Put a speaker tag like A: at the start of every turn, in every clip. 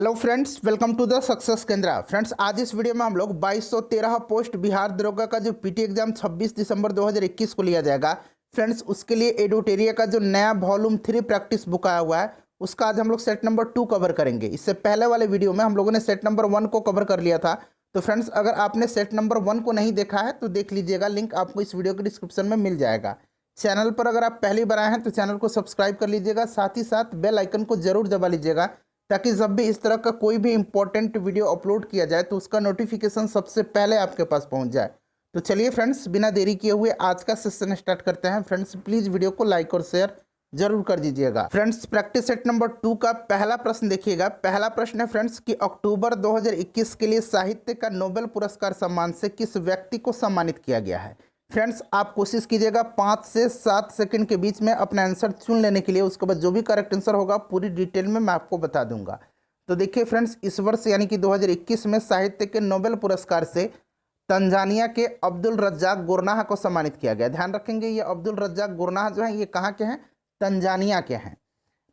A: Hello friends, welcome to the success Kendra. Friends, आज इस video में हम लोग 2213 पोस्ट बिहार दरोगा का जो पीटी एग्जाम 26 दिसंबर 2021 को लिया जाएगा। फ्रेंड्स, उसके लिए एडोटेरिया का जो नया वॉल्यूम 3 प्रैक्टिस बुक आया हुआ है उसका आज हम लोग सेट नंबर 2 कवर करेंगे। इससे पहले वाले वीडियो में हम लोगों ने सेट नंबर 1 को कवर कर लिया था। तो फ्रेंड्स, अगर आपने सेट नंबर 1 को नहीं देखा है तो देख लीजिएगा, लिंक आपको इस वीडियो के डिस्क्रिप्शन में मिल जाएगा। चैनल पर अगर आप पहली बार आए हैं तो चैनल को सब्सक्राइब कर लीजिएगा, साथ ही साथ बेल आइकन को जरूर दबा लीजिएगा ताकि जब भी इस तरह का कोई भी इंपॉर्टेंट वीडियो अपलोड किया जाए तो उसका नोटिफिकेशन सबसे पहले आपके पास पहुंच जाए। तो चलिए फ्रेंड्स, बिना देरी किए हुए आज का सेशन स्टार्ट करते हैं। फ्रेंड्स, प्लीज़ वीडियो को लाइक और शेयर जरूर कर दीजिएगा। फ्रेंड्स, प्रैक्टिस सेट नंबर 2 का पहला प्रश्न देखिएगा। पहला प्रश्न है फ्रेंड्स कि अक्टूबर 2021 के लिए साहित्य का नोबेल पुरस्कार सम्मान से किस व्यक्ति को सम्मानित किया गया है। फ्रेंड्स, आप कोशिश कीजिएगा 5 से 7 सेकंड के बीच में अपना आंसर चुन लेने के लिए। उसके बाद जो भी करेक्ट आंसर होगा पूरी डिटेल में मैं आपको बता दूंगा। तो देखिए फ्रेंड्स, इस वर्ष यानी कि 2021 में साहित्य के नोबेल पुरस्कार से तंजानिया के अब्दुल रज्जाक गुरनाह को सम्मानित किया गया। ध्यान रखेंगे, ये अब्दुल रज्जाक गुरनाह जो है ये कहाँ के हैं? तंजानिया के हैं।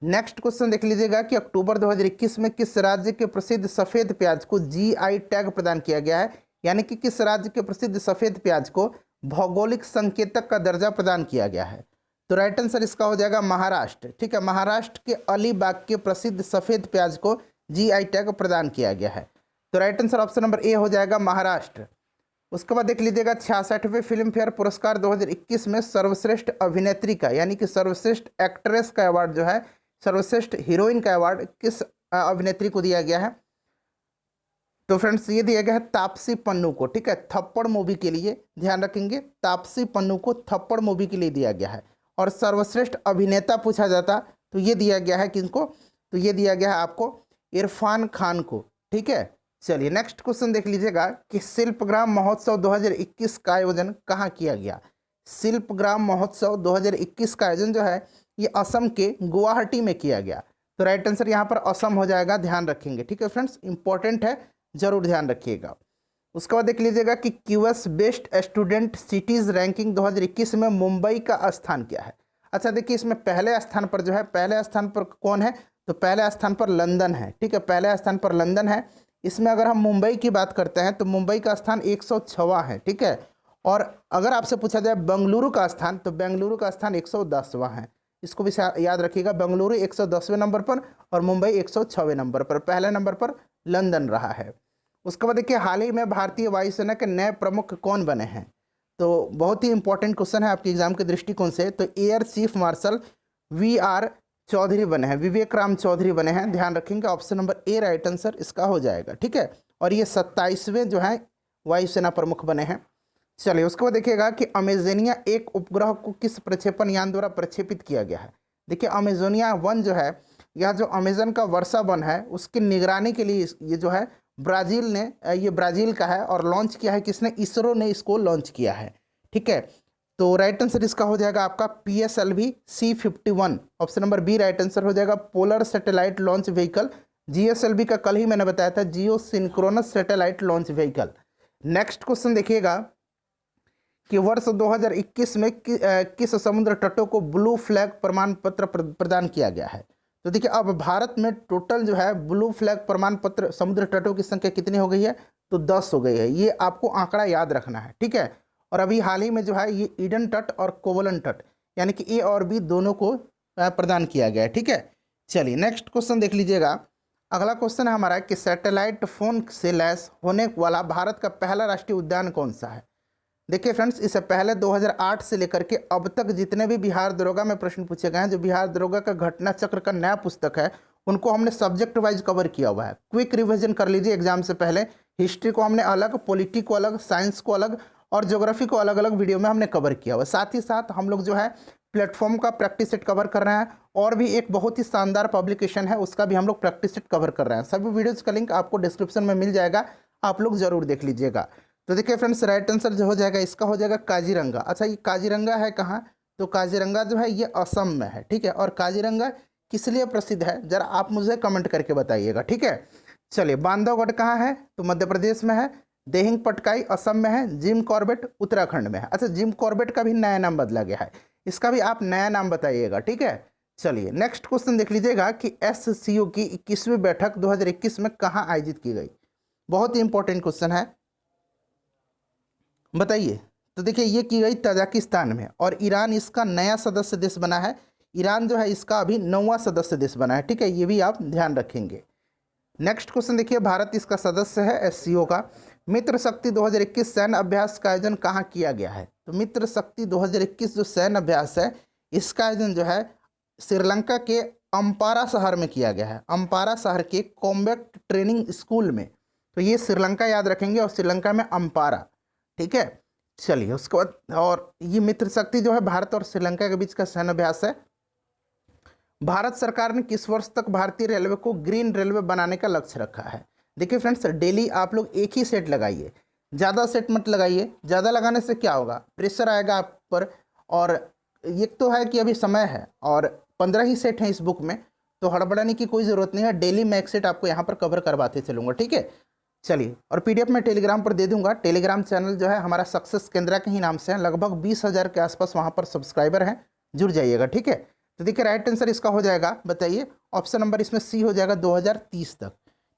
A: नेक्स्ट क्वेश्चन देख लीजिएगा कि अक्टूबर 2021 में किस राज्य के प्रसिद्ध सफ़ेद प्याज को जीआई टैग प्रदान किया गया है, यानी कि किस राज्य के प्रसिद्ध सफ़ेद प्याज को भौगोलिक संकेतक का दर्जा प्रदान किया गया है। तो राइट आंसर इसका हो जाएगा महाराष्ट्र। ठीक है, महाराष्ट्र के अलीबाग के प्रसिद्ध सफ़ेद प्याज को जीआई टैग प्रदान किया गया है। तो राइट आंसर ऑप्शन नंबर ए हो जाएगा महाराष्ट्र। उसके बाद देख लीजिएगा 66वें फिल्म फेयर पुरस्कार 2021 में सर्वश्रेष्ठ अभिनेत्री का यानी कि सर्वश्रेष्ठ एक्ट्रेस का अवार्ड जो है, सर्वश्रेष्ठ हीरोइन का अवार्ड किस अभिनेत्री को दिया गया है? तो फ्रेंड्स, ये दिया गया है तापसी पन्नू को। ठीक है, थप्पड़ मूवी के लिए, ध्यान रखेंगे, तापसी पन्नू को थप्पड़ मूवी के लिए दिया गया है। और सर्वश्रेष्ठ अभिनेता पूछा जाता तो ये दिया गया है किनको? तो ये दिया गया है आपको इरफान खान को। ठीक है, चलिए नेक्स्ट क्वेश्चन देख लीजिएगा कि शिल्पग्राम महोत्सव 2021 का आयोजन कहाँ किया गया। शिल्पग्राम महोत्सव 2021 का आयोजन जो है ये असम के गुवाहाटी में किया गया। तो राइट आंसर यहाँ पर असम हो जाएगा, ध्यान रखेंगे। ठीक है फ्रेंड्स, इंपॉर्टेंट है, जरूर ध्यान रखिएगा। उसके बाद देख लीजिएगा कि QS best student cities ranking 2021 में मुंबई का स्थान क्या है। अच्छा देखिए, इसमें पहले स्थान पर जो है, पहले स्थान पर कौन है? तो पहले स्थान पर लंदन है। ठीक है, पहले स्थान पर लंदन है। इसमें अगर हम मुंबई की बात करते हैं तो मुंबई का स्थान 106वां है। ठीक है, और अगर आपसे पूछा जाए बेंगलुरु का स्थान तो बेंगलुरु का स्थान 110वां है। इसको भी याद रखिएगा, बेंगलुरु 110वें नंबर पर और मुंबई 106वें नंबर पर। पहले नंबर पर लंदन रहा है। उसके बाद देखिए, हाल ही में भारतीय वायुसेना के नए प्रमुख कौन बने हैं? तो बहुत ही इंपॉर्टेंट क्वेश्चन है आपके एग्जाम के दृष्टिकोण से। तो air chief marshal V R. Chaudhary बने हैं, विवेक राम चौधरी बने हैं। ध्यान रखेंगे, option number A right answer इसका हो जाएगा। ठीक है, और ये 27वें जो है वायुसेना प्रमुख बने हैं। चलिए उसके बाद देखिएगा कि अमेजोनिया 1 उपग्रह को किस प्रक्षेपण यान द्वारा प्रक्षेपित किया गया है। देखिए, अमेजोनिया 1 जो है, यह जो अमेजन का वर्षा वन है उसकी निगरानी के लिए ये जो है ब्राज़ील ने, ये ब्राज़ील का है और लॉन्च किया है किसने? इसरो ने इसको लॉन्च किया है। ठीक है, तो राइट आंसर इसका हो जाएगा आपका PSLV C51। Option number B right answer हो जाएगा, polar satellite launch vehicle. GSLV का कल ही मैंने बताया था, geosynchronous satellite launch vehicle. Next question देखिएगा कि वर्ष 2021 में किस समुद्र तटों को ब्लू फ्लैग प्रमाण पत्र प्रदान किया गया है। तो देखिए, अब भारत में टोटल जो है ब्लू फ्लैग प्रमाण पत्र समुद्र तटों की संख्या कितनी हो गई है? तो 10 हो गई है। ये आपको आंकड़ा याद रखना है। ठीक है, और अभी हाल ही में जो है ये ईडन तट और कोवलन तट यानी कि ए और बी दोनों को प्रदान किया गया है। ठीक है, चलिए नेक्स्ट क्वेश्चन देख लीजिएगा। अगला क्वेश्चन है हमारा कि सैटेलाइट फोन से लैस होने वाला भारत का पहला राष्ट्रीय उद्यान कौन सा है। देखिए फ्रेंड्स, इससे पहले 2008 से लेकर के अब तक जितने भी बिहार दरोगा में प्रश्न पूछे गए हैं, जो बिहार दरोगा का घटना चक्र का नया पुस्तक है, उनको हमने सब्जेक्ट वाइज कवर किया हुआ है। क्विक रिवीजन कर लीजिए एग्जाम से पहले। हिस्ट्री को हमने अलग, पॉलिटी को अलग, साइंस को अलग और ज्योग्राफी को अलग अलग वीडियो में हमने कवर किया हुआ है। साथ ही साथ हम लोग जो है प्लेटफॉर्म का प्रैक्टिस सेट कवर कर रहे हैं और भी एक बहुत ही शानदार पब्लिकेशन है उसका भी हम लोग प्रैक्टिस सेट कवर कर रहे हैं। सभी वीडियोज़ का लिंक आपको डिस्क्रिप्शन में मिल जाएगा, आप लोग जरूर देख लीजिएगा। तो देखिए फ्रेंड्स, राइट आंसर जो हो जाएगा इसका हो जाएगा काजीरंगा। अच्छा, ये काजीरंगा है कहाँ? तो काजीरंगा जो है ये असम में है। ठीक है, और काजीरंगा किस लिए प्रसिद्ध है जरा आप मुझे कमेंट करके बताइएगा। ठीक है, चलिए बांधवगढ़ कहाँ है? तो मध्य प्रदेश में है। देहिंग पटकाई असम में है। जिम कॉर्बेट उत्तराखंड में है। अच्छा, जिम कॉर्बेट का भी नया नाम बदला गया है, इसका भी आप नया नाम बताइएगा। ठीक है, चलिए नेक्स्ट क्वेश्चन देख लीजिएगा कि SCO की 21वीं बैठक 2021 में कहाँ आयोजित की गई। बहुत ही इंपॉर्टेंट क्वेश्चन है, बताइए। तो देखिए ये की गई तजाकिस्तान में, और ईरान इसका नया सदस्य देश बना है। ईरान जो है इसका अभी 9वां सदस्य देश बना है, ठीक है, ये भी आप ध्यान रखेंगे। नेक्स्ट क्वेश्चन देखिए, भारत इसका सदस्य है SCO का। मित्र शक्ति 2021 सैन्य अभ्यास का आयोजन कहाँ किया गया है। तो मित्र शक्ति 2021 जो सैन्य अभ्यास है, इसका आयोजन जो है श्रीलंका के अम्पारा शहर में किया गया है, अम्पारा शहर के कॉम्बैट ट्रेनिंग स्कूल में। तो ये श्रीलंका याद रखेंगे, और श्रीलंका में अम्पारा, ठीक है। चलिए उसके बाद, और ये मित्र शक्ति जो है भारत और श्रीलंका के बीच का सैन्य अभ्यास है। भारत सरकार ने किस वर्ष तक भारतीय रेलवे को ग्रीन रेलवे बनाने का लक्ष्य रखा है। देखिए फ्रेंड्स, डेली आप लोग एक ही सेट लगाइए, ज़्यादा सेट मत लगाइए। ज़्यादा लगाने से क्या होगा, प्रेशर आएगा आप पर। और ये तो है कि अभी समय है, और 15 ही सेट हैं इस बुक में, तो हड़बड़ाने की कोई ज़रूरत नहीं है। डेली मैं एक सेट आपको यहाँ पर कवर करवाते चलूँगा, ठीक है। चलिए, और PDF मैं टेलीग्राम पर दे दूंगा। टेलीग्राम चैनल जो है हमारा सक्सेस केंद्रा के ही नाम से है, लगभग 20,000 के आसपास वहाँ पर सब्सक्राइबर हैं, जुड़ जाइएगा, ठीक है। तो देखिए राइट आंसर इसका हो जाएगा, बताइए, ऑप्शन नंबर इसमें C हो जाएगा 2030 तक,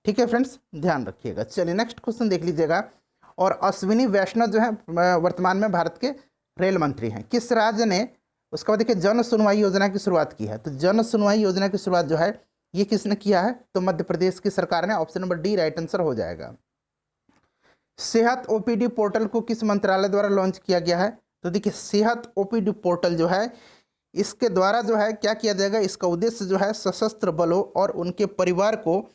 A: ठीक है फ्रेंड्स, ध्यान रखिएगा। चलिए नेक्स्ट क्वेश्चन देख लीजिएगा। और अश्विनी वैष्णव जो है वर्तमान में भारत के रेल मंत्री हैं, किस राज्य ने, उसके बाद देखिए जन सुनवाई योजना की शुरुआत की है। तो जन सुनवाई योजना की शुरुआत जो है ये किसने किया है, तो मध्य प्रदेश की सरकार ने, option number D right answer हो जाएगा। सेहत OPD पोर्टल को किस मंत्रालय द्वारा लॉन्च किया गया है। तो देखिए सेहत OPD पोर्टल जो है, इसके द्वारा जो है क्या किया जाएगा, इसका उद्देश्य जो है सशस्त्र बलों और उनके परिवार को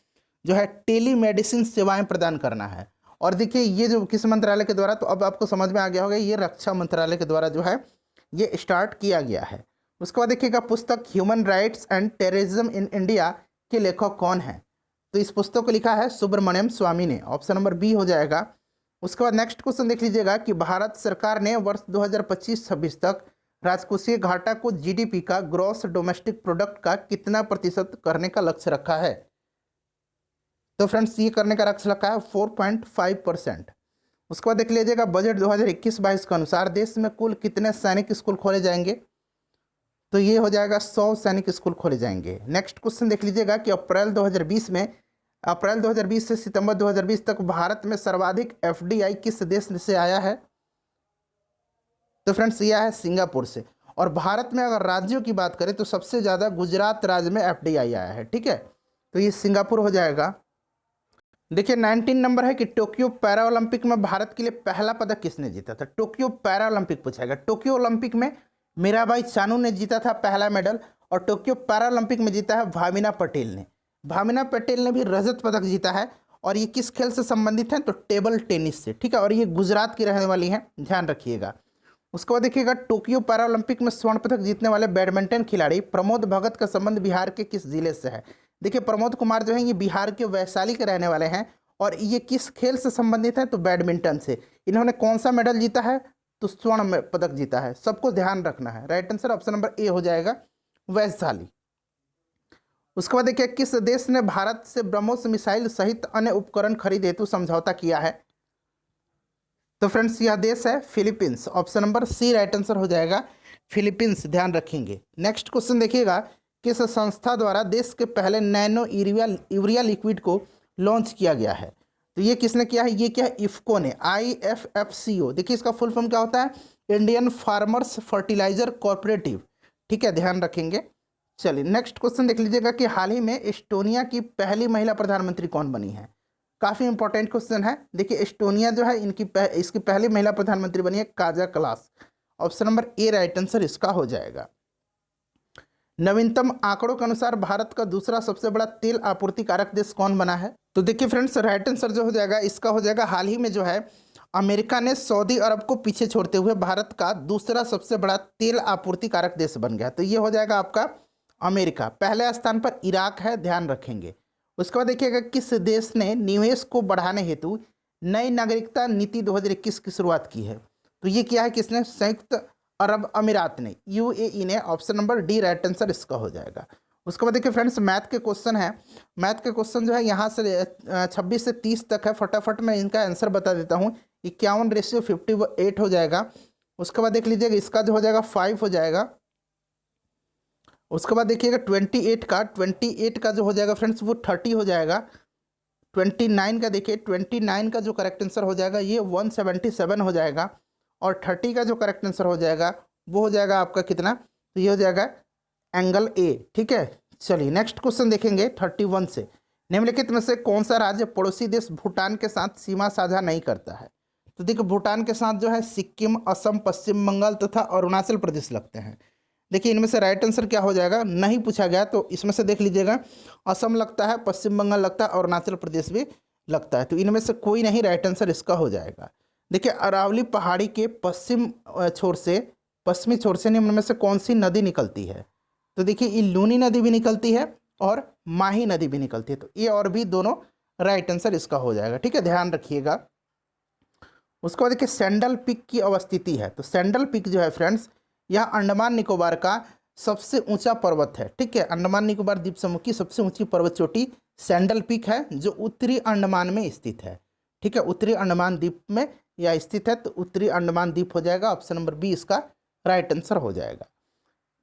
A: जो है टेलीमेडिसिन सेवाएं प्रदान करना है। और देखिए ये जो किस मंत्रालय के द्वारा, तो अब आपको समझ में आ गया होगा, ये रक्षा मंत्रालय के द्वारा जो है ये स्टार्ट किया गया है। उसके बाद देखिएगा पुस्तक human rights and terrorism in India के लेखक कौन है। तो इस पुस्तक को लिखा है सुब्रमण्यम स्वामी ने, ऑप्शन नंबर B हो जाएगा। उसके बाद नेक्स्ट क्वेश्चन देख लीजिएगा कि भारत सरकार ने वर्ष 2025-26 तक राजकोषीय घाटा को GDP का, ग्रॉस डोमेस्टिक प्रोडक्ट का कितना प्रतिशत करने का लक्ष्य रखा है। तो फ्रेंड्स ये करने का लक्ष्य रखा है 4.5%। उसके बाद देख लीजिएगा बजट 2021-22 के अनुसार देश में कुल कितने सैनिक स्कूल खोले जाएंगे। तो ये हो जाएगा 100 सैनिक स्कूल खोले जाएंगे। नेक्स्ट क्वेश्चन देख लीजिएगा कि अप्रैल 2020 से सितंबर 2020 तक भारत में सर्वाधिक FDI किस देश से आया है। तो फ्रेंड्स यह है सिंगापुर से। और भारत में अगर राज्यों की बात करें तो सबसे ज़्यादा गुजरात राज्य में FDI आया है, ठीक है, तो ये सिंगापुर हो जाएगा। देखिए 19 नंबर है कि टोक्यो पैरा ओलंपिक में भारत के लिए पहला पदक किसने जीता था। टोक्यो पैरा ओलंपिक पूछाएगा। टोक्यो ओलंपिक में मीराबाई चानू ने जीता था पहला मेडल, और टोक्यो पैरा ओलंपिक में जीता है भामिना पटेल ने। भामिना पटेल ने भी रजत पदक जीता है। और ये किस खेल से संबंधित हैं, तो टेबल टेनिस से, ठीक है, और ये गुजरात की रहने वाली हैं, ध्यान रखिएगा। उसके बाद देखिएगा टोक्यो पैरा ओलंपिक में स्वर्ण पदक जीतने वाले बैडमिंटन खिलाड़ी प्रमोद भगत का संबंध बिहार के किस जिले से है। देखिए प्रमोद कुमार जो है ये बिहार के वैशाली के रहने वाले हैं, और ये किस खेल से संबंधित है, तो बैडमिंटन से। इन्होंने कौन सा मेडल जीता है, तो स्वर्ण पदक जीता है। सबको ध्यान रखना है, right answer option number A हो जाएगा, वैशाली। उसके बाद देखिए किस देश ने भारत से ब्रह्मोस मिसाइल सहित अन्य उपकरण खरीद हेतु समझौता किया है। तो फ्रेंड्स यह देश है Philippines, option number C right answer हो जाएगा, फिलीपींस, ध्यान रखेंगे। नेक्स्ट क्वेश्चन देखिएगा किस संस्था द्वारा देश के पहले नैनो यूरिया लिक्विड को लॉन्च किया गया है। तो ये किसने किया है, ये क्या है, इफ्को ने, IFFCO। देखिए इसका फुल फॉर्म क्या होता है, इंडियन फार्मर्स फर्टिलाइजर कॉर्पोरेटिव, ठीक है, ध्यान रखेंगे। चलिए नेक्स्ट क्वेश्चन देख लीजिएगा कि हाल ही में एस्टोनिया की पहली महिला प्रधानमंत्री कौन बनी है। काफ़ी इंपॉर्टेंट क्वेश्चन है। देखिए एस्टोनिया जो है इसकी पहली महिला प्रधानमंत्री बनी है Kaja Kallas, option number A right answer इसका हो जाएगा। नवीनतम आंकड़ों के अनुसार भारत का दूसरा सबसे बड़ा तेल आपूर्तिकारक देश कौन बना है। तो देखिए फ्रेंड्स राइट आंसर जो हो जाएगा इसका हो जाएगा, हाल ही में जो है अमेरिका ने सऊदी अरब को पीछे छोड़ते हुए भारत का दूसरा सबसे बड़ा तेल आपूर्तिकारक देश बन गया। तो ये हो जाएगा आपका अमेरिका। पहले स्थान पर इराक है, ध्यान रखेंगे। उसके बाद देखिएगा किस देश ने निवेश को बढ़ाने हेतु नई नागरिकता नीति 2021 की शुरुआत की है। तो ये किया है किसने, संयुक्त अरब अमीरात ने, UAE ने, option number D right answer इसका हो जाएगा। उसके बाद देखिए फ्रेंड्स मैथ के क्वेश्चन है। मैथ के क्वेश्चन जो है यहाँ से 26 से 30 तक है, फटाफट मैं इनका आंसर बता देता हूँ। 51:58 हो जाएगा। उसके बाद देख लीजिएगा इसका जो हो जाएगा 5 हो जाएगा। उसके बाद देखिएगा 28 का जो हो जाएगा फ्रेंड्स वो 30 हो जाएगा। 29 का देखिए, 29 का जो करेक्ट आंसर हो जाएगा ये 177 हो जाएगा। और 30 का जो करेक्ट आंसर हो जाएगा वो हो जाएगा आपका कितना, तो ये हो जाएगा एंगल ए। ठीक है, चलिए नेक्स्ट क्वेश्चन देखेंगे 31 से। निम्नलिखित में से कौन सा राज्य पड़ोसी देश भूटान के साथ सीमा साझा नहीं करता है? तो देखिए भूटान के साथ जो है सिक्किम, असम, पश्चिम बंगाल तथा अरुणाचल प्रदेश लगते हैं। देखिए इनमें से राइट आंसर क्या हो जाएगा, नहीं पूछा गया, तो इसमें से देख लीजिएगा असम लगता है, पश्चिम बंगाल लगता है, अरुणाचल प्रदेश भी लगता है। तो इनमें से कोई नहीं, राइट आंसर इसका हो जाएगा। देखिए अरावली पहाड़ी के पश्चिमी छोर से निम्न में से कौन सी नदी निकलती है? तो देखिए ये लूनी नदी भी निकलती है और माही नदी भी निकलती है। तो ये और भी दोनों राइट आंसर इसका हो जाएगा। ठीक है, ध्यान रखिएगा। उसके बाद देखिए सैंडल पीक की अवस्थिति है। तो सैंडल पीक जो है फ्रेंड्स, यह अंडमान निकोबार का सबसे ऊंचा पर्वत है। ठीक है, अंडमान निकोबार द्वीप समूह की सबसे ऊंची पर्वत चोटी सैंडल पीक है, जो उत्तरी अंडमान में स्थित है। ठीक है, उत्तरी अंडमान द्वीप में यह स्थित है। तो उत्तरी अंडमान द्वीप हो जाएगा, ऑप्शन नंबर बी इसका राइट आंसर हो जाएगा।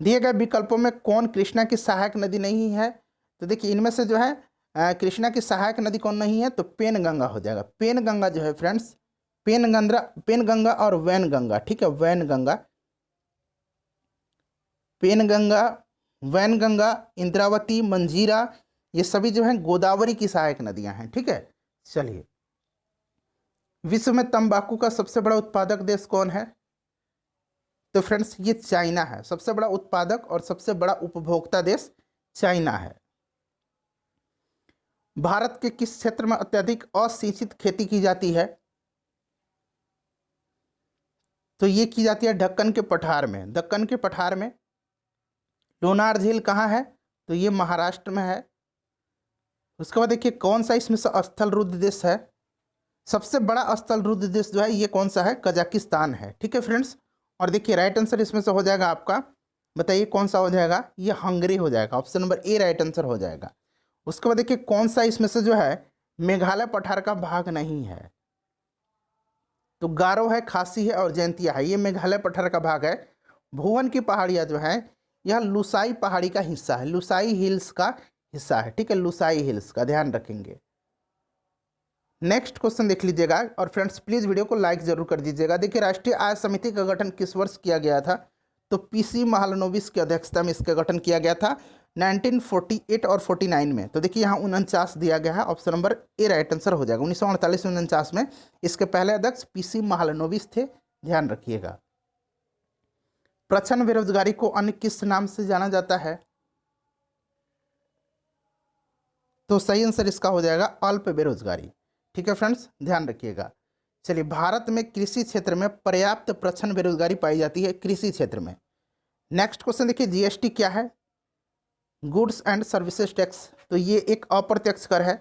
A: दिए गए विकल्पों में कौन कृष्णा की सहायक नदी नहीं है? तो देखिए इनमें से जो है कृष्णा की सहायक नदी कौन नहीं है? तो पेनगंगा हो जाएगा। पेनगंगा जो है फ्रेंड्स, पेनगंगा और वैनगंगा, ठीक है, वैनगंगा, पेनगंगा, वैनगंगा, इंद्रावती, मंजीरा, ये सभी जो है गोदावरी की सहायक नदियां हैं। ठीक है, चलिए विश्व में तंबाकू का सबसे बड़ा उत्पादक देश कौन है? तो फ्रेंड्स ये चाइना है। सबसे बड़ा उत्पादक और सबसे बड़ा उपभोक्ता देश चाइना है। भारत के किस क्षेत्र में अत्यधिक असिंचित खेती की जाती है? तो ये की जाती है ढक्कन के पठार में। दक्कन के पठार में। लोनार झील कहाँ है? तो ये महाराष्ट्र में है। उसके बाद देखिए कौन सा इसमें से स्थल रुद्ध देश है? सबसे बड़ा स्थल रुद्ध देश जो है ये कौन सा है? कजाकिस्तान है। ठीक है फ्रेंड्स, और देखिए राइट आंसर इसमें से हो जाएगा आपका, बताइए कौन सा हो जाएगा? ये हंगरी हो जाएगा, option number A right answer हो जाएगा। उसके बाद देखिए कौन सा इसमें से जो है मेघालय पठार का भाग नहीं है? तो गारो है, खासी है और जयंतिया है, ये मेघालय पठार का भाग है। भुवन की पहाड़ियाँ जो है यह लुसाई पहाड़ी का हिस्सा है, लुसाई हिल्स का हिस्सा है। ठीक है, लुसाई हिल्स का ध्यान रखेंगे। नेक्स्ट क्वेश्चन देख लीजिएगा, और फ्रेंड्स प्लीज वीडियो को लाइक जरूर कर दीजिएगा। देखिए राष्ट्रीय आय समिति का गठन किस वर्ष किया गया था? तो पीसी महालनोबिस की अध्यक्षता में इसका गठन किया गया था 1948 और 49 में। तो देखिए यहाँ 49 दिया गया है, option number A right answer हो जाएगा। 1948-49 में इसके पहले अध्यक्ष पीसी महालनोबिस थे, ध्यान रखिएगा। प्रच्छन्न बेरोजगारी को अन्य किस नाम से जाना जाता है? तो सही आंसर इसका हो जाएगा अल्प बेरोजगारी। ठीक है फ्रेंड्स, ध्यान रखिएगा। चलिए भारत में कृषि क्षेत्र में पर्याप्त प्रच्छन्न बेरोजगारी पाई जाती है, कृषि क्षेत्र में। नेक्स्ट क्वेश्चन देखिए, जीएसटी क्या है? Goods and services tax. तो ये एक अप्रत्यक्ष कर है।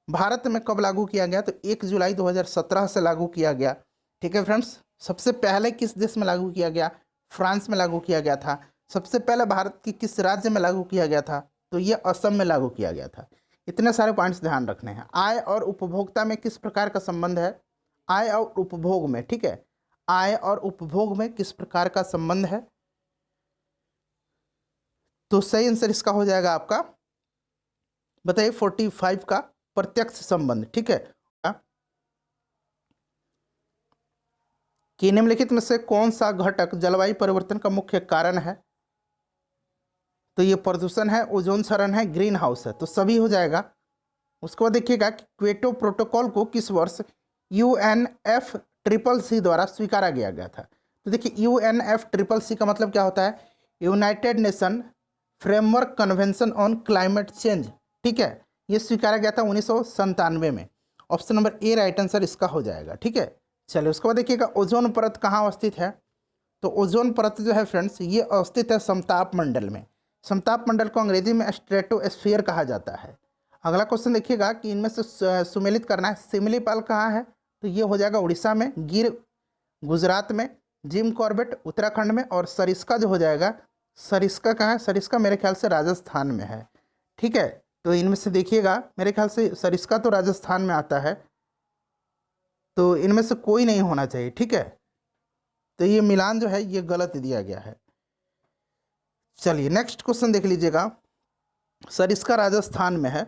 A: भारत में कब लागू किया गया? तो 1 जुलाई 2017 से लागू किया गया। ठीक है फ्रेंड्स, सबसे पहले किस देश में लागू किया गया? फ्रांस में लागू किया गया था। सबसे पहले भारत की किस राज्य में लागू किया गया था? तो ये असम में लागू किया गया था। इतने सारे पॉइंट्स ध्यान रखने हैं। आय और उपभोक्ता में किस प्रकार का संबंध है? आय और उपभोग में, ठीक है, आय और उपभोग में किस प्रकार का संबंध है? तो सही आंसर इसका हो जाएगा आपका, बताइए 45 का प्रत्यक्ष संबंध। ठीक है, कि निम्नलिखित में से कौन सा घटक जलवायु परिवर्तन का मुख्य कारण है? तो ये प्रदूषण है, ओजोन क्षरण है, ग्रीन हाउस है। तो सभी हो जाएगा। उसके बाद देखिएगा कि क्योटो प्रोटोकॉल को किस वर्ष UNFCCC द्वारा स्वीकारा गया था? तो देखिए UNFCCC का मतलब क्या होता है? United nation framework convention on climate change. ठीक है, ये स्वीकारा गया था 1997 में। Option number A right answer इसका हो जाएगा। ठीक है, चलिए उसके बाद देखिएगा ओजोन परत कहाँ अवस्थित है? तो ओजोन परत जो है फ्रेंड्स ये अवस्थित है समताप मंडल में। समताप मंडल को अंग्रेजी में स्ट्रेटोस्फीयर कहा जाता है। अगला क्वेश्चन देखिएगा कि इनमें से सुमेलित करना है। सिमिलीपाल कहाँ है? तो ये हो जाएगा उड़ीसा में, गिर गुजरात में, जिम कॉर्बेट उत्तराखंड में, और सरिस्का जो हो जाएगा, सरिस्का कहाँ है? सरिस्का मेरे ख्याल से राजस्थान में है। ठीक है, तो इनमें से देखिएगा मेरे ख्याल से सरिस्का तो राजस्थान में आता है, तो इनमें से कोई नहीं होना चाहिए। ठीक है, तो ये मिलान जो है ये गलत दिया गया है। चलिए नेक्स्ट क्वेश्चन देख लीजिएगा सर, इसका राजस्थान में है,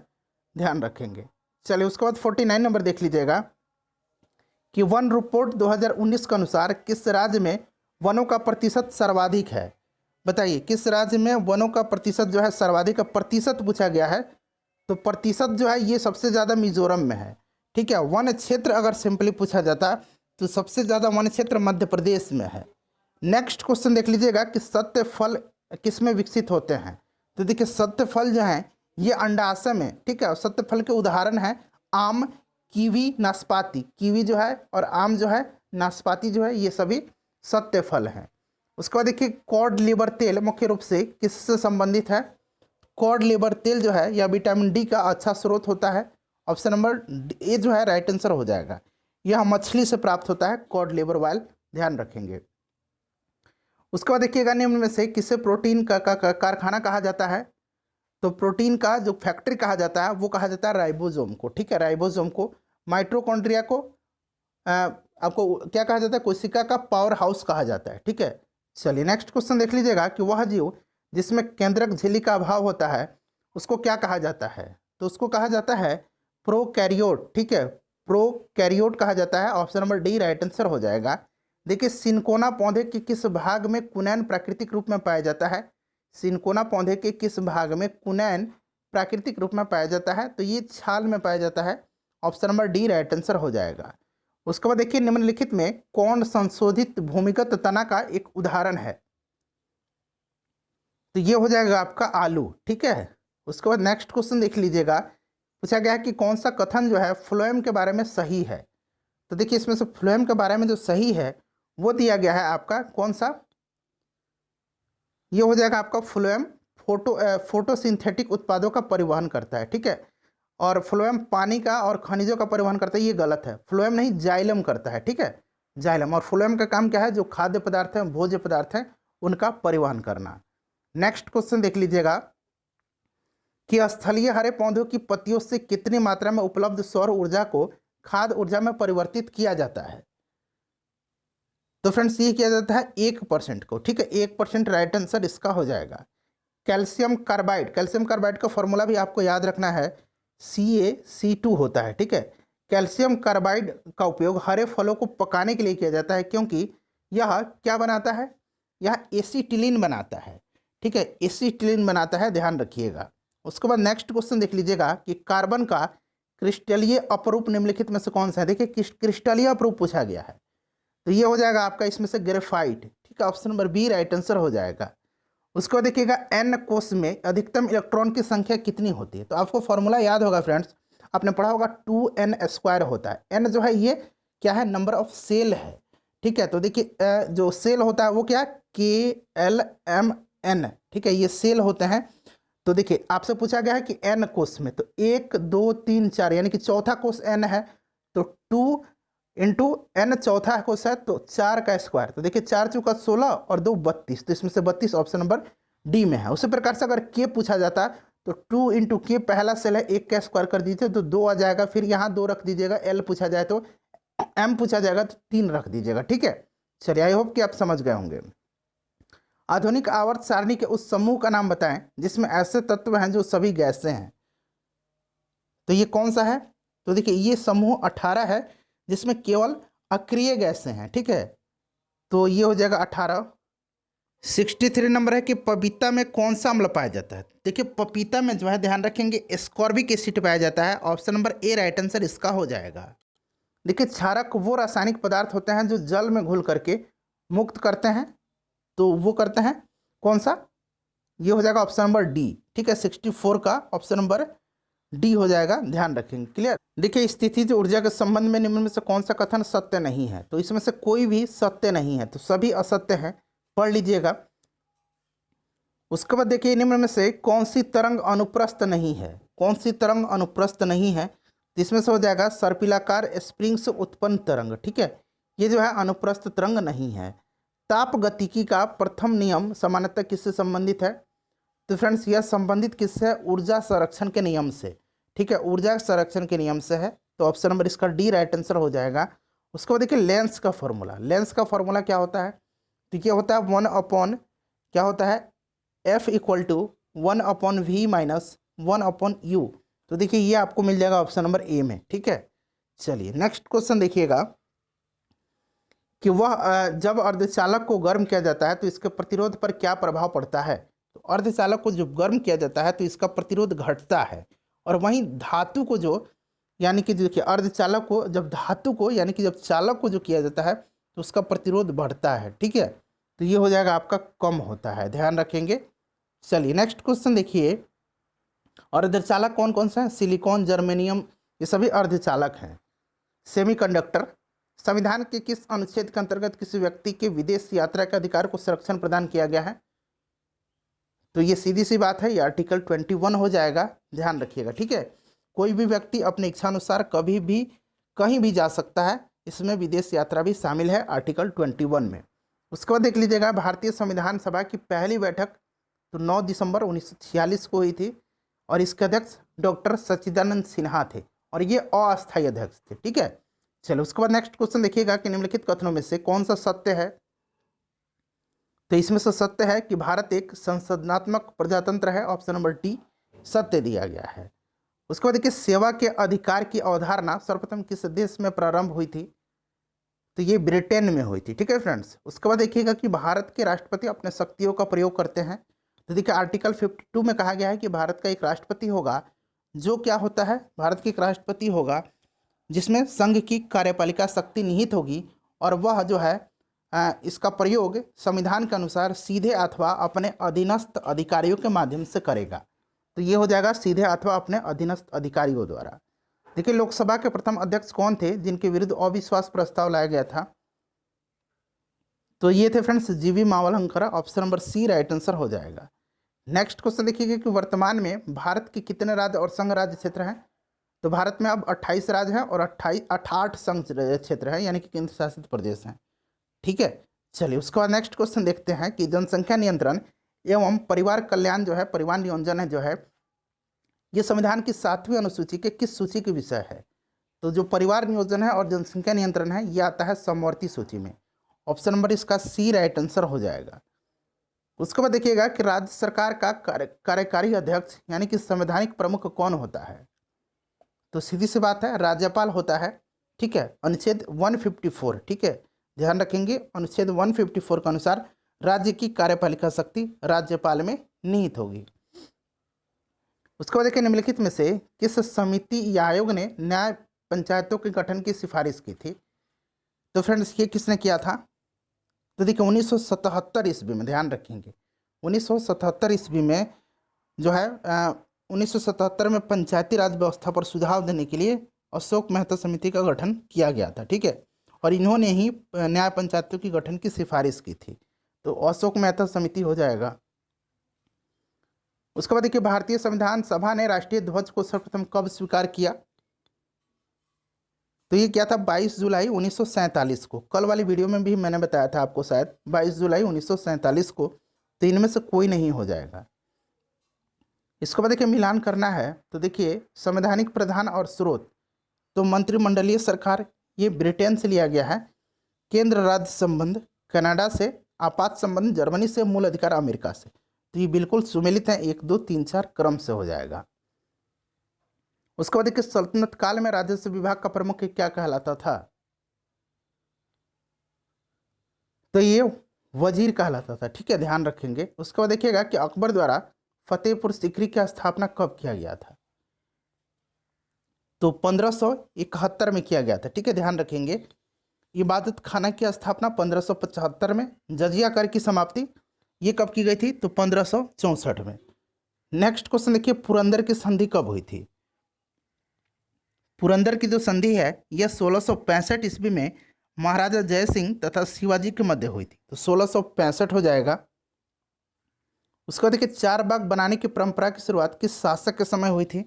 A: ध्यान रखेंगे। चलिए उसके बाद 49 नंबर देख लीजिएगा कि वन रिपोर्ट 2019 के अनुसार किस राज्य में वनों का प्रतिशत सर्वाधिक है। बताइए किस राज्य में वनों का प्रतिशत जो है सर्वाधिक का प्रतिशत पूछा गया है। तो प्रतिशत जो है ये सबसे ज़्यादा मिजोरम में है। ठीक है, वन क्षेत्र अगर सिंपली पूछा जाता तो सबसे ज़्यादा वन क्षेत्र मध्य प्रदेश में है। नेक्स्ट क्वेश्चन देख लीजिएगा कि सत्य फल किस में विकसित होते हैं। तो देखिए सत्य फल जो हैं ये अंडाशय में, ठीक है, और सत्य फल के उदाहरण हैं आम, कीवी, नाशपाती। कीवी जो है और आम जो है, नाशपाती जो है, ये सभी सत्य फल हैं। उसके बाद देखिए कॉड लिवर तेल मुख्य रूप से किससे संबंधित है। कॉड लिवर तेल जो है यह विटामिन डी का अच्छा स्रोत होता है। ऑप्शन नंबर ए जो है राइट आंसर हो जाएगा। यह मछली से प्राप्त होता है कॉड लिवर ऑयल, ध्यान रखेंगे। उसके बाद देखिएगा निम्न में से किसे प्रोटीन का कारखाना कहा जाता है। तो प्रोटीन का जो फैक्ट्री कहा जाता है वो कहा जाता है राइबोसोम को। ठीक है, राइबोसोम को। माइटोकॉन्ड्रिया को आपको क्या कहा जाता है, कोशिका का पावर हाउस कहा जाता है। ठीक है, चलिए नेक्स्ट क्वेश्चन देख लीजिएगा कि वह जीव जिसमें केंद्रक झिल्ली का अभाव होता है उसको क्या कहा जाता है। तो उसको कहा जाता है प्रोकैरियोट। ठीक है, प्रोकैरियोट कहा जाता है। Option number D right answer हो जाएगा। देखिए सिनकोना पौधे के किस भाग में कुनैन प्राकृतिक रूप में पाया जाता है। सिनकोना पौधे के किस भाग में कुनैन प्राकृतिक रूप में पाया जाता है। तो ये छाल में पाया जाता है। Option number D right answer हो जाएगा। उसके बाद देखिए निम्नलिखित में कौन संशोधित भूमिगत तना का एक उदाहरण है। तो ये हो जाएगा आपका आलू। ठीक है, उसके बाद नेक्स्ट क्वेश्चन देख लीजिएगा, पूछा गया है कि कौन सा कथन जो है फ्लोएम के बारे में सही है। तो देखिए इसमें से फ्लोएम के बारे में जो सही है वो दिया गया है आपका कौन सा, ये हो जाएगा आपका फ्लोएम फोटोसिंथेटिक उत्पादों का परिवहन करता है। ठीक है, और फ्लोएम पानी का और खनिजों का परिवहन करता है, ये गलत है। फ्लोएम नहीं, जाइलम करता है। ठीक है, जाइलम। और फ्लोएम का काम क्या है, जो खाद्य पदार्थ हैं, भोज्य पदार्थ हैं, उनका परिवहन करना। नेक्स्ट क्वेश्चन देख लीजिएगा कि स्थलीय हरे पौधों की पत्तियों से कितनी मात्रा में उपलब्ध सौर ऊर्जा को खाद्य ऊर्जा में परिवर्तित किया जाता है। तो फ्रेंड्स ये किया जाता है 1% को। ठीक है, 1% राइट आंसर इसका हो जाएगा। कैल्शियम कार्बाइड, कैल्शियम कार्बाइड का फॉर्मूला भी आपको याद रखना है, CaC2 होता है। ठीक है, कैल्शियम कार्बाइड का उपयोग हरे फलों को पकाने के लिए किया जाता है क्योंकि यह क्या बनाता है, यह एसिटिलीन बनाता है। ठीक है, एसिटिलीन बनाता है, ध्यान रखिएगा। उसके बाद नेक्स्ट क्वेश्चन देख लीजिएगा कि कार्बन का क्रिस्टलीय अपरूप निम्नलिखित में से कौन सा है। देखिए क्रिस्टलीय अपरूप पूछा गया है, तो ये हो जाएगा आपका इसमें से ग्रेफाइट। ठीक है, option number B right answer हो जाएगा। उसको देखिएगा एन कोष में अधिकतम इलेक्ट्रॉन की संख्या कितनी होती है। तो आपको फॉर्मूला याद होगा फ्रेंड्स, आपने पढ़ा होगा 2n² होता है। एन जो है ये क्या है, नंबर ऑफ सेल है। ठीक है, तो देखिए जो सेल होता है वो क्या है, KLMN। ठीक है, ये सेल होते हैं। तो देखिए आपसे पूछा गया है कि एन कोष में, तो 1 2 3 4 यानी कि चौथा कोष एन है, तो 2 इंटू एन चौथा कोष है, तो 4 का स्क्वायर। तो देखिए 4 चौका 16 और 2 32, तो इसमें से 32 ऑप्शन नंबर डी में है। उसी प्रकार से अगर के पूछा जाता तो 2 इंटू के पहला सेल है, 1 का स्क्वायर कर दीजिए तो 2 आ जाएगा, फिर यहाँ 2 रख दीजिएगा। एल पूछा जाए तो एम पूछा जाएगा तो 3 रख दीजिएगा। ठीक है, चलिए आई होप कि आप समझ गए होंगे। आधुनिक आवर्त सारणी के उस समूह का नाम बताएं जिसमें ऐसे तत्व हैं जो सभी गैसें हैं। तो ये कौन सा है, तो देखिए ये समूह 18 है जिसमें केवल अक्रिय गैसें हैं। ठीक है, तो ये हो जाएगा 18। 63 नंबर है कि पपीता में कौन सा अम्ल पाया जाता है। देखिए पपीता में जो है ध्यान रखेंगे एस्कॉर्बिक एसिड पाया जाता है। Option number A right answer इसका हो जाएगा। देखिए क्षारक वो रासायनिक पदार्थ होते हैं जो जल में घुल करके मुक्त करते हैं, तो वो करते हैं कौन सा, ये हो जाएगा ऑप्शन नंबर डी। ठीक है, 64 का ऑप्शन नंबर डी हो जाएगा, ध्यान रखेंगे। क्लियर। देखिए स्थितिज ऊर्जा के संबंध में निम्न में से कौन सा कथन सत्य नहीं है। तो इसमें से कोई भी सत्य नहीं है, तो सभी असत्य हैं, पढ़ लीजिएगा। उसके बाद देखिए निम्न में से कौन सी तरंग अनुप्रस्थ नहीं है, कौन सी तरंग अनुप्रस्थ नहीं है। तो इसमें से हो जाएगा सर्पिलाकार स्प्रिंग से उत्पन्न तरंग। ठीक है, ये जो है अनुप्रस्थ तरंग नहीं है। ताप गतिकी का प्रथम नियम सामान्यतः किससे संबंधित है। तो फ्रेंड्स यह संबंधित किससे है, ऊर्जा संरक्षण के नियम से। ठीक है, ऊर्जा संरक्षण के नियम से है, तो ऑप्शन नंबर इसका डी राइट आंसर हो जाएगा। उसके बाद देखिए लेंस का फॉर्मूला, लेंस का फॉर्मूला क्या होता है, तो ये होता है 1 अपॉन क्या होता है F इक्वल टू 1/v-1/u। तो देखिए ये आपको मिल जाएगा ऑप्शन नंबर ए में। ठीक है, चलिए नेक्स्ट क्वेश्चन देखिएगा कि वह जब अर्धचालक को गर्म किया जाता है तो इसके प्रतिरोध पर क्या प्रभाव पड़ता है। तो अर्धचालक को जब गर्म किया जाता है तो इसका प्रतिरोध घटता है, और वहीं धातु को जो यानी कि देखिए अर्धचालक को जब धातु को यानी कि जब चालक को जो किया जाता है तो उसका प्रतिरोध बढ़ता है। ठीक है, तो ये हो जाएगा आपका कम होता है, ध्यान रखेंगे। चलिए नेक्स्ट क्वेश्चन देखिए, अर्धचालक कौन कौन सा है। सिलिकॉन, जर्मेनियम, ये सभी अर्धचालक हैं। सेमीकंडक्टर, संविधान के किस अनुच्छेद के अंतर्गत किसी व्यक्ति के विदेश यात्रा के अधिकार को संरक्षण प्रदान किया गया है। तो ये सीधी सी बात है, ये आर्टिकल 21 हो जाएगा, ध्यान रखिएगा। ठीक है, कोई भी व्यक्ति अपने इच्छानुसार कभी भी कहीं भी जा सकता है, इसमें विदेश यात्रा भी शामिल है आर्टिकल 21 में। उसके बाद देख लीजिएगा, भारतीय संविधान सभा की पहली बैठक तो 9 दिसंबर 1946 को हुई थी, और इसके अध्यक्ष डॉक्टर सच्चिदानंद सिन्हा थे, और ये अस्थायी अध्यक्ष थे। ठीक है, चलो उसके बाद नेक्स्ट क्वेश्चन देखिएगा कि निम्नलिखित कथनों में से कौन सा सत्य है। तो इसमें से सत्य है कि भारत एक संसदनात्मक प्रजातंत्र है, ऑप्शन नंबर डी सत्य दिया गया है। उसके बाद देखिए, सेवा के अधिकार की अवधारणा सर्वप्रथम किस देश में प्रारंभ हुई थी। तो ये ब्रिटेन में हुई थी। ठीक है फ्रेंड्स, उसके बाद देखिएगा कि भारत के राष्ट्रपति अपने शक्तियों का प्रयोग करते हैं। तो देखिए आर्टिकल 52 में कहा गया है कि भारत का एक राष्ट्रपति होगा जो क्या होता है, भारत के एक राष्ट्रपति होगा जिसमें संघ की कार्यपालिका शक्ति निहित होगी, और वह जो है इसका प्रयोग संविधान के अनुसार सीधे अथवा अपने अधीनस्थ अधिकारियों के माध्यम से करेगा। तो ये हो जाएगा सीधे अथवा अपने अधीनस्थ अधिकारियों द्वारा। देखिए लोकसभा के प्रथम अध्यक्ष कौन थे जिनके विरुद्ध अविश्वास प्रस्ताव लाया गया था। तो ये थे friends G V Mavalankar, option number C right answer हो जाएगा। नेक्स्ट क्वेश्चन देखिएगा कि वर्तमान में भारत के कितने राज्य और संघ राज्य क्षेत्र हैं। तो भारत में अब 28 राज्य हैं और 28 संघ क्षेत्र हैं, यानी कि केंद्र शासित प्रदेश हैं। ठीक है, चलिए उसके बाद नेक्स्ट क्वेश्चन देखते हैं कि जनसंख्या नियंत्रण एवं परिवार कल्याण जो है, परिवार नियोजन है जो है, ये संविधान की 7वीं अनुसूची के किस सूची के विषय है। तो जो परिवार नियोजन है और जनसंख्या नियंत्रण है ये आता है समवर्ती सूची में, ऑप्शन नंबर इसका सी राइट आंसर हो जाएगा। उसके बाद देखिएगा कि राज्य सरकार का कार्यकारी अध्यक्ष यानी कि संवैधानिक प्रमुख कौन होता है। तो सीधी सी बात है, राज्यपाल होता है। ठीक है, अनुच्छेद 154, ठीक है ध्यान रखेंगे, अनुच्छेद 154 के अनुसार राज्य की कार्यपालिका शक्ति राज्यपाल में निहित होगी। उसके बाद देखिए निम्नलिखित में से किस समिति या आयोग ने न्याय पंचायतों के गठन की सिफारिश की थी। तो फ्रेंड्स ये किसने किया था। तो देखिए 1977 ईस्वी में, ध्यान रखेंगे 1977 ईस्वी में जो है 1977 में पंचायती राज व्यवस्था पर सुझाव देने के लिए अशोक मेहता समिति का गठन किया गया था। ठीक है, और इन्होंने ही न्याय पंचायतों की गठन की सिफारिश की थी। तो अशोक मेहता समिति हो जाएगा। उसके बाद देखिए भारतीय संविधान सभा ने राष्ट्रीय ध्वज को सर्वप्रथम कब स्वीकार किया। तो ये क्या था, 22 जुलाई 1947 को। कल वाली वीडियो में भी मैंने बताया था आपको शायद 22 जुलाई 1947 को। तो इनमें से कोई नहीं हो जाएगा। इसके बाद देखिए मिलान करना है। तो देखिए संवैधानिक प्रधान और स्रोत, तो मंत्रिमंडलीय सरकार ये ब्रिटेन से लिया गया है, केंद्र राज्य संबंध कनाडा से, आपात संबंध जर्मनी से, मूल अधिकार अमेरिका से। तो ये बिल्कुल सुमेलित हैं, 1 2 3 4 क्रम से हो जाएगा। उसके बाद देखिए सल्तनत काल में राजस्व विभाग का प्रमुख क्या कहलाता था। तो ये वजीर कहलाता था। ठीक है, ध्यान रखेंगे। उसके बाद देखिएगा कि अकबर द्वारा फतेहपुर सीकरी की स्थापना कब किया गया था। तो 1571 में किया गया था। ठीक है, ध्यान रखेंगे। इबादत खाना की स्थापना 1575 में। जजिया कर की समाप्ति ये कब की गई थी, तो 1564 में। नेक्स्ट क्वेश्चन देखिए पुरंदर की संधि कब हुई थी। पुरंदर की जो संधि है यह 1665 ईस्वी में महाराजा जय सिंह तथा शिवाजी के मध्य हुई थी। तो 1665 हो जाएगा। उसके बाद देखिए 4 बाग बनाने की परंपरा की शुरुआत किस शासक के समय हुई थी।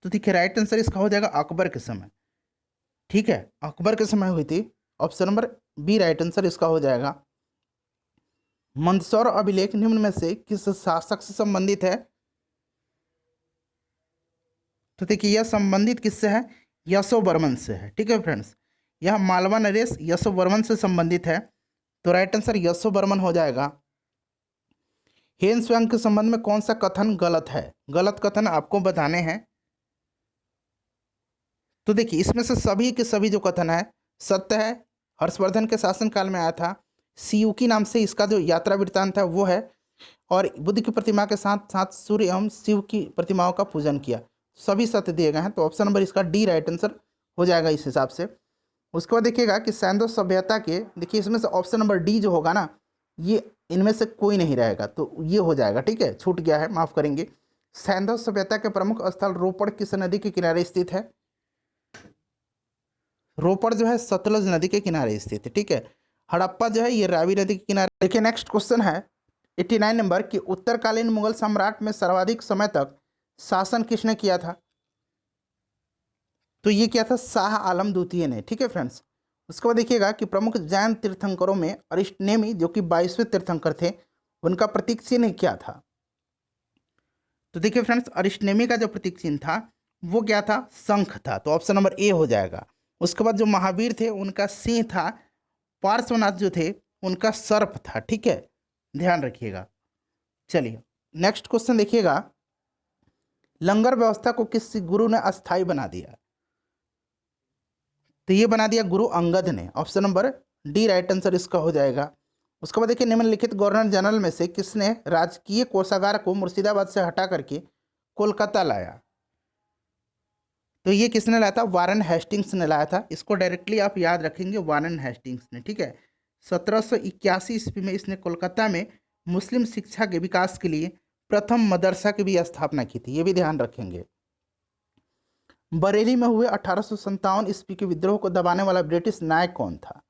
A: तो देखिए राइट आंसर इसका हो जाएगा अकबर के समय। ठीक है, अकबर के समय हुई थी, option number B right answer इसका हो जाएगा। मंदसौर अभिलेख निम्न में से किस शासक से संबंधित है। तो देखिए यह संबंधित किससे है, यशोवर्मन से है। ठीक है फ्रेंड्स, यह मालवा नरेश यशोवर्मन से संबंधित है। तो राइट आंसर यशो बर्मन हो जाएगा। हेन त्सुआंग के संबंध में कौन सा कथन गलत है? गलत कथन आपको बताने हैं। तो देखिए इसमें से सभी के सभी जो कथन है सत्य है। हर्षवर्धन के शासनकाल में आया था। सियुकी नाम से इसका जो यात्रा वृत्तांत है वो है। और बुद्ध की प्रतिमा के साथ साथ सूर्य एवं शिव की प्रतिमाओं का पूजन किया। सभी सत्य दिए गए हैं, तो ऑप्शन नंबर इसका डी राइट आंसर हो जाएगा इस हिसाब से। उसके बाद देखिएगा कि सैंडो सभ्यता के, देखिए इसमें से ऑप्शन नंबर डी जो होगा ना, ये इनमें से कोई नहीं रहेगा, तो ये हो जाएगा। ठीक है, छूट गया है, माफ करेंगे। सैंडो सभ्यता के प्रमुख स्थल रोपड़ किस नदी के किनारे स्थित है? रोपड़ जो है सतलज नदी के किनारे स्थित है। ठीक है, हड़प्पा जो है ये रावी नदी के किनारे। देखिए नेक्स्ट क्वेश्चन है 89 नंबर कि उत्तरकालीन मुगल सम्राट में सर्वाधिक समय तक शासन किसने किया था? तो ये क्या था? शाह आलम द्वितीय ने। ठीक है फ्रेंड्स, उसके बाद देखिएगा कि प्रमुख जैन तीर्थंकरों में अरिष्टनेमी जो कि 22वें तीर्थंकर थे, उनका प्रतीक चिन्ह क्या था? तो देखिए फ्रेंड्स, अरिष्टनेमी का जो प्रतीक चिन्ह था वो क्या था? शंख था, तो ऑप्शन नंबर ए हो जाएगा। उसके बाद जो महावीर थे उनका सिंह था। पार्श्वनाथ जो थे उनका सर्प था। ठीक है, ध्यान रखिएगा। चलिए नेक्स्ट क्वेश्चन देखिएगा, लंगर व्यवस्था को किस गुरु ने अस्थायी बना दिया? तो ये बना दिया गुरु अंगद ने। Option number D right answer इसका हो जाएगा। उसके बाद देखिए निम्नलिखित गवर्नर जनरल में से किसने राजकीय कोषागार को मुर्शिदाबाद से हटा करके कोलकाता लाया? तो ये किसने लाया था? वारेन हेस्टिंग्स ने लाया था। इसको डायरेक्टली आप याद रखेंगे, वारेन हेस्टिंग्स ने। ठीक है, 1781 ईस्वी में इसने कोलकाता में मुस्लिम शिक्षा के विकास के लिए प्रथम मदरसा की भी स्थापना की थी, ये भी ध्यान रखेंगे। बरेली में हुए 1857 ईस्वी के विद्रोह को दबाने वाला ब्रिटिश नायक कौन था?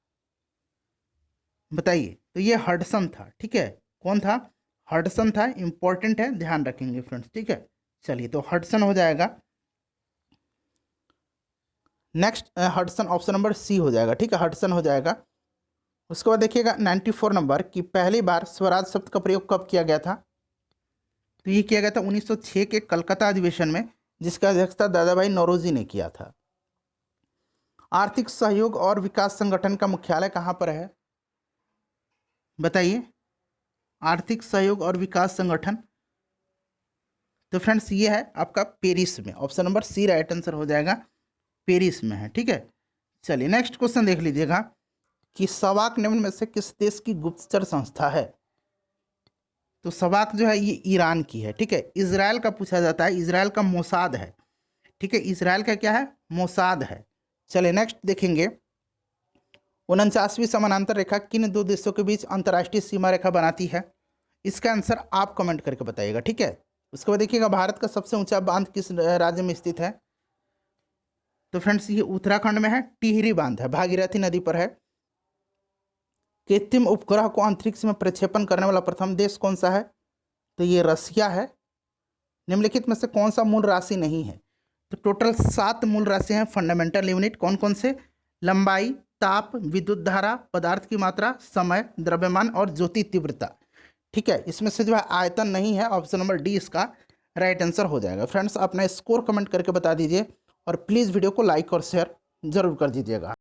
A: बताइए। तो ये हडसन था। ठीक है, कौन था? हडसन था। इंपॉर्टेंट है, ध्यान रखेंगे फ्रेंड्स। ठीक है, चलिए तो हडसन हो जाएगा। Next Hudson option number C हो जाएगा। ठीक है, हडसन हो जाएगा। उसके बाद देखिएगा 94 नंबर कि पहली बार स्वराज शब्द का प्रयोग कब किया गया था? तो ये किया गया था 1906 के कलकत्ता अधिवेशन में, जिसका अध्यक्षता दादा भाई नौरोजी ने किया था। आर्थिक सहयोग और विकास संगठन का मुख्यालय कहाँ पर है? बताइए। आर्थिक सहयोग और विकास संगठन, तो फ्रेंड्स ये है आपका पेरिस में। Option number C right answer हो जाएगा, पेरिस में है। ठीक है, चलिए नेक्स्ट क्वेश्चन देख लीजिएगा कि सवाक निम्न में से किस देश की गुप्तचर संस्था है? तो सवाक जो है ये ईरान की है। ठीक है, इजराइल का पूछा जाता है, इजराइल का मोसाद है। ठीक है, इजराइल का क्या है? मोसाद है। चलिए नेक्स्ट देखेंगे, 49वीं समानांतर रेखा किन दो देशों के बीच अंतर्राष्ट्रीय सीमा रेखा बनाती है? इसका आंसर आप कमेंट करके बताइएगा। ठीक है, उसके बाद देखिएगा भारत का सबसे ऊंचा बांध किस राज्य में स्थित है? तो फ्रेंड्स ये उत्तराखंड में है, टिहरी बांध है, भागीरथी नदी पर है। कृत्रिम उपग्रह को अंतरिक्ष में प्रक्षेपण करने वाला प्रथम देश कौन सा है? तो ये रसिया है। निम्नलिखित में से कौन सा मूल राशि नहीं है? तो टोटल 7 मूल राशि हैं फंडामेंटल यूनिट। कौन कौन से? लंबाई, ताप, विद्युत धारा, पदार्थ की मात्रा, समय, द्रव्यमान और ज्योति तीव्रता। ठीक है, इसमें से जो है आयतन नहीं है। ऑप्शन नंबर डी इसका राइट आंसर हो जाएगा। फ्रेंड्स अपना स्कोर कमेंट करके बता दीजिए और प्लीज़ वीडियो को लाइक और शेयर जरूर कर दीजिएगा।